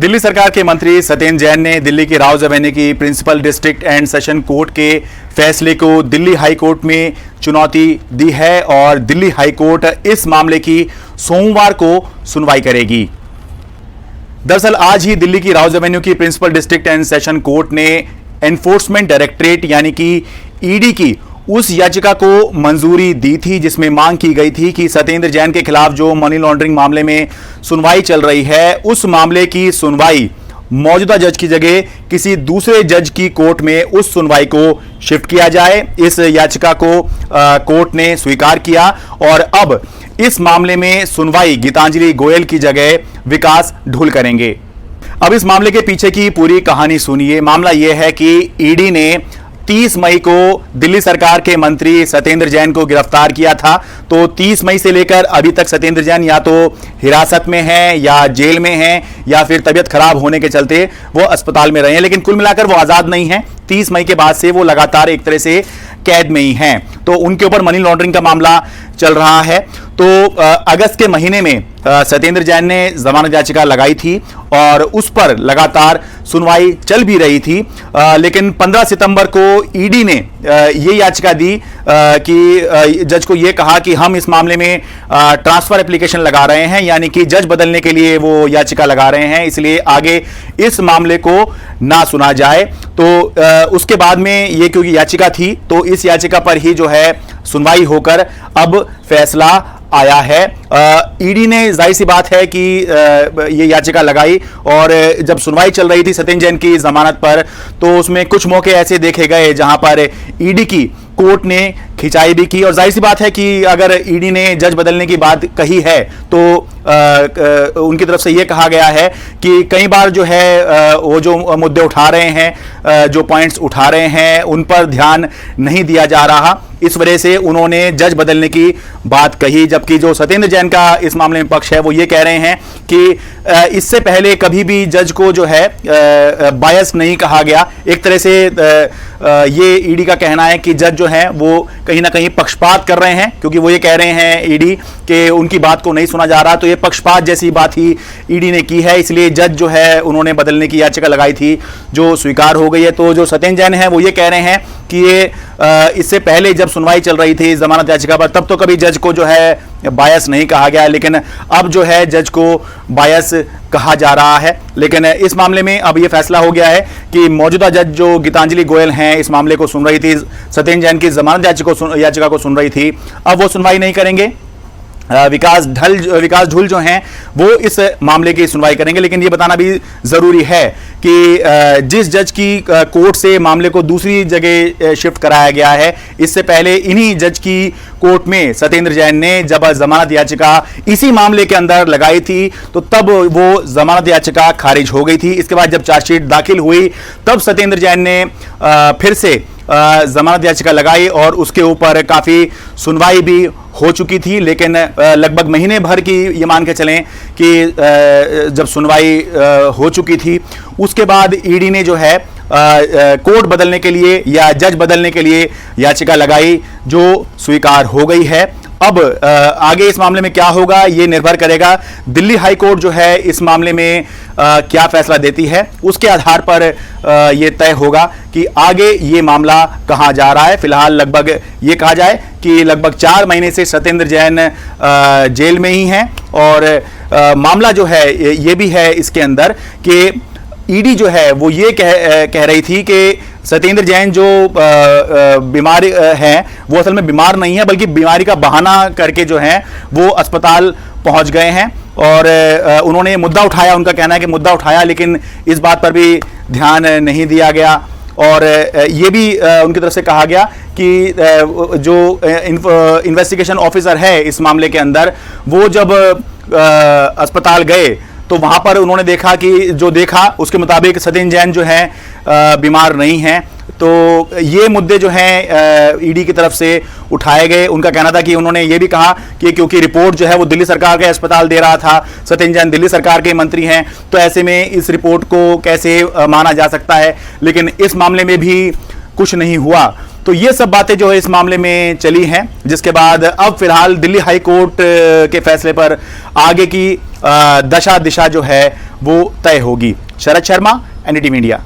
दिल्ली सरकार के मंत्री सत्येंद्र जैन ने दिल्ली की राउज एवेन्यू की principal district and session court के फैसले को दिल्ली हाई कोर्ट में चुनौती दी है और दिल्ली हाई कोर्ट इस मामले की सोमवार को सुनवाई करेगी। दरअसल आज ही दिल्ली की राउज एवेन्यू की principal district and session court ने एनफोर्समेंट डायरेक्टरेट यानी कि ईडी की उस याचिका को मंजूरी दी थी जिसमें मांग की गई थी कि सत्येंद्र जैन के खिलाफ जो मनी लॉन्ड्रिंग मामले में सुनवाई चल रही है उस मामले की सुनवाई मौजूदा जज की जगह किसी दूसरे जज की कोर्ट में उस सुनवाई को शिफ्ट किया जाए। इस याचिका को कोर्ट ने स्वीकार किया और अब इस मामले में सुनवाई गीतांजलि गोयल की जगह विकास ढुल करेंगे। अब इस मामले के पीछे की पूरी कहानी सुनिए। मामला यह है कि ईडी ने 30 मई को दिल्ली सरकार के मंत्री सत्येंद्र जैन को गिरफ्तार किया था। तो 30 मई से लेकर अभी तक सत्येंद्र जैन या तो हिरासत में हैं या जेल में हैं या फिर तबीयत खराब होने के चलते वो अस्पताल में रहे हैं, लेकिन कुल मिलाकर वो आजाद नहीं हैं। 30 मई के बाद से वो लगातार एक तरह से कैद में ही हैं। तो उनके ऊपर मनी लॉन्ड्रिंग का मामला चल रहा है। तो अगस्त के महीने में सत्येंद्र जैन ने जमानत याचिका लगाई थी और उस पर लगातार सुनवाई चल भी रही थी, लेकिन 15 सितंबर को ईडी ने ये याचिका दी कि जज को ये कहा कि हम इस मामले में ट्रांसफर एप्लीकेशन लगा रहे हैं, यानी कि जज बदलने के लिए वो याचिका लगा रहे हैं, इसलिए आगे इस मामले को ना सुना जाए। तो उसके बाद में ये क्योंकि याचिका थी तो इस याचिका पर ही जो है सुनवाई होकर अब फैसला आया है। ईडी ने जाहिर सी बात है कि ये याचिका लगाई और जब सुनवाई चल रही थी सत्येंद्र जैन की जमानत पर तो उसमें कुछ मौके ऐसे देखे गए जहां पर ईडी की कोर्ट ने खिंचाई भी की और जाहिर सी बात है कि अगर ईडी ने जज बदलने की बात कही है तो उनकी तरफ से यह कहा गया है कि कई बार जो है वो जो मुद्दे उठा रहे हैं, जो पॉइंट्स उठा रहे हैं उन पर ध्यान नहीं दिया जा रहा, इस वजह से उन्होंने जज बदलने की बात कही। जबकि जो सत्येंद्र जैन का इस मामले में पक्ष है वो ये कह रहे हैं कि इससे पहले कभी भी जज को जो है बायस नहीं कहा गया। एक तरह से ये ईडी का कहना है कि जज जो है वो कहीं ना कहीं पक्षपात कर रहे हैं, क्योंकि वो ये कह रहे हैं ईडी कि उनकी बात को नहीं सुना जा रहा। तो ये पक्षपात जैसी बात ही ईडी ने की है, इसलिए जज जो है उन्होंने बदलने की याचिका लगाई थी जो स्वीकार हो गई है। तो जो सत्येंद्र जैन है वो ये कह रहे हैं कि ये इससे पहले जब सुनवाई चल रही थी जमानत याचिका पर तब तो कभी जज को जो है बायस नहीं कहा गया, लेकिन अब जो है जज को बायस कहा जा रहा है। लेकिन इस मामले में अब यह फैसला हो गया है कि मौजूदा जज जो गीतांजलि गोयल हैं इस मामले को सुन रही थी, सत्येंद्र जैन की जमानत याचिका को सुन रही थी, अब वो सुनवाई नहीं करेंगे। विकास ढुल जो हैं वो इस मामले की सुनवाई करेंगे। लेकिन ये बताना भी जरूरी है कि जिस जज की कोर्ट से मामले को दूसरी जगह शिफ्ट कराया गया है, इससे पहले इन्हीं जज की कोर्ट में सत्येंद्र जैन ने जब जमानत याचिका इसी मामले के अंदर लगाई थी तो तब वो जमानत याचिका खारिज हो गई थी। इसके बाद जब चार्जशीट दाखिल हुई तब सत्येंद्र जैन ने फिर से जमानत याचिका लगाई और उसके ऊपर काफी सुनवाई भी हो चुकी थी। लेकिन लगभग महीने भर की ये मान के चलें कि जब सुनवाई हो चुकी थी उसके बाद ईडी ने जो है कोर्ट बदलने के लिए या जज बदलने के लिए याचिका लगाई जो स्वीकार हो गई है। अब आगे इस मामले में क्या होगा ये निर्भर करेगा दिल्ली हाई कोर्ट जो है इस मामले में क्या फैसला देती है, उसके आधार पर ये तय होगा कि आगे ये मामला कहां जा रहा है। फिलहाल लगभग ये कहा जाए कि लगभग 4 महीने से सत्येंद्र जैन जेल में ही हैं और मामला जो है ये भी है इसके अंदर कि ईडी जो है वो ये कह रही थी कि सत्येंद्र जैन जो बीमार हैं वो असल में बीमार नहीं है, बल्कि बीमारी का बहाना करके जो है वो अस्पताल पहुंच गए हैं और उन्होंने मुद्दा उठाया, उनका कहना है कि मुद्दा उठाया, लेकिन इस बात पर भी ध्यान नहीं दिया गया। और ये भी उनकी तरफ से कहा गया कि जो इन्वेस्टिगेशन ऑफिसर है इस मामले के अंदर वो जब अस्पताल गए तो वहां पर उन्होंने देखा कि जो देखा उसके मुताबिक सत्येंद्र जैन जो है बीमार नहीं हैं। तो ये मुद्दे जो हैं ईडी की तरफ से उठाए गए। उनका कहना था कि उन्होंने ये भी कहा कि क्योंकि रिपोर्ट जो है वो दिल्ली सरकार का अस्पताल दे रहा था, सत्येंद्र जैन दिल्ली सरकार के मंत्री हैं, तो ऐसे में इस रिपोर्ट को कैसे माना जा सकता है। लेकिन इस मामले में भी कुछ नहीं हुआ। तो ये सब बातें जो है इस मामले में चली हैं, जिसके बाद अब फिलहाल दिल्ली हाई कोर्ट के फैसले पर आगे की दशा दिशा जो है वो तय होगी। Sharad Sharma, NDTV India.